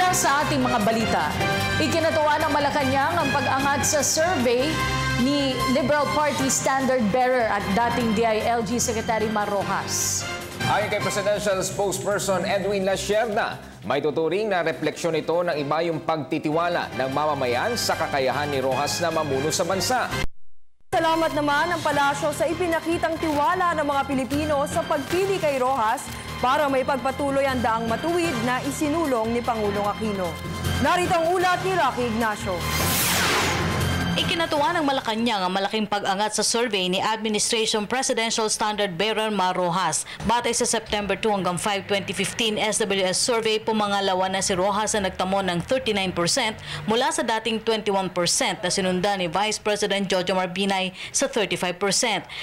Una sa ating mga balita, ikinatuwa ng Malacanang ang pag-angat sa survey ni Liberal Party Standard Bearer at dating DILG Secretary Mar Rojas. Ayon kay Presidential Spokesperson Edwin Lasierna, may tuturing na refleksyon ito ng iba yung pagtitiwala ng mamamayan sa kakayahan ni Rojas na mamuno sa bansa. Salamat naman ang palasyo sa ipinakitang tiwala ng mga Pilipino sa pagpili kay Rojas para may pagpatuloy ang daang matuwid na isinulong ni Pangulong Aquino. Narito ang ulat ni Rocky Ignacio. Ikinatuwa ng Malacanang ang malaking pag-angat sa survey ni Administration Presidential Standard Bearer Mar Rojas. Batay sa September 2 hanggang 5, 2015 SWS survey, pumangalawa na si Rojas na nagtamo ng 39% mula sa dating 21% na sinundan ni Vice President Jojo Marbinay sa 35%.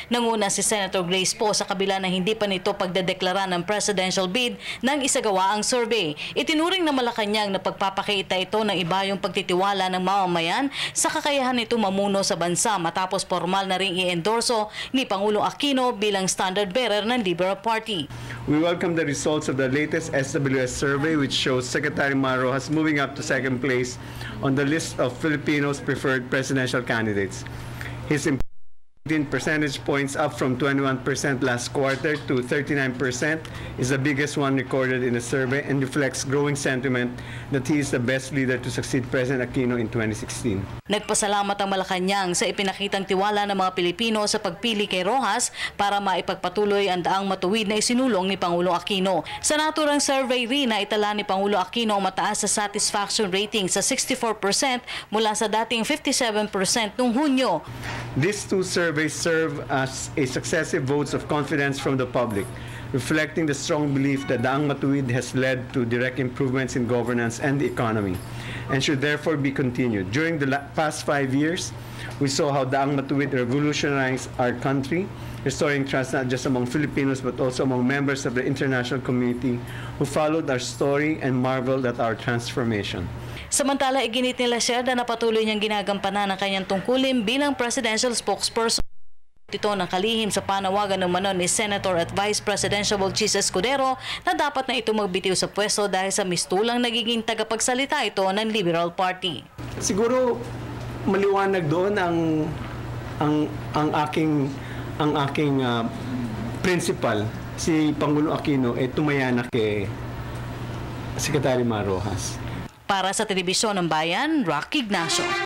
Nanguna si Senator Grace Poe sa kabila na hindi pa nito pagdedeklara ng presidential bid nang isagawa ang survey. Itinuring ng Malacanang na pagpapakita ito ng iba yung pagtitiwala ng mamamayan sa kakayahan ito mamuno sa bansa matapos formal na ring i-endorso ni Pangulong Aquino bilang standard bearer ng Liberal Party. We welcome the results of the latest SWS survey, which shows Secretary Mar Rojas moving up to second place on the list of Filipinos' preferred presidential candidates. His 15 percentage points up from 21% last quarter to 39% is the biggest one recorded in the survey and reflects growing sentiment that he is the best leader to succeed President Aquino in 2016. Nagpasalamat ang Malacanang sa ipinakitang tiwala ng mga Pilipino sa pagpili kay Rojas para maipagpatuloy ang daang matuwid na isinulong ni Pangulong Aquino. Sa naturang survey rin na itala ni Pangulong Aquino ang mataas sa satisfaction rating sa 64% mula sa dating 57% noong Hunyo. These two surveys serve as a successive votes of confidence from the public, reflecting the strong belief that Daang Matuwid has led to direct improvements in governance and the economy, and should therefore be continued. During the past 5 years, we saw how Daang Matuwid revolutionized our country, restoring trust not just among Filipinos but also among members of the international community who followed our story and marveled at our transformation. Samantala, iginit ni Lasierna na patuloy niyang ginagampanan ang kanyang tungkulin bilang presidential spokesperson. Ito ng kalihim sa panawagan ng manon ni Senator at Vice Presidential Jesus Escudero na dapat na ito magbitiw sa pwesto dahil sa mistulang nagiging tagapagsalita ito ng Liberal Party. Siguro maliwanag doon ang aking principal, si Pangulong Aquino, tumaya kay Secretary Mar Rojas. Para sa Telebisyon ng Bayan, Rocky Ignacio.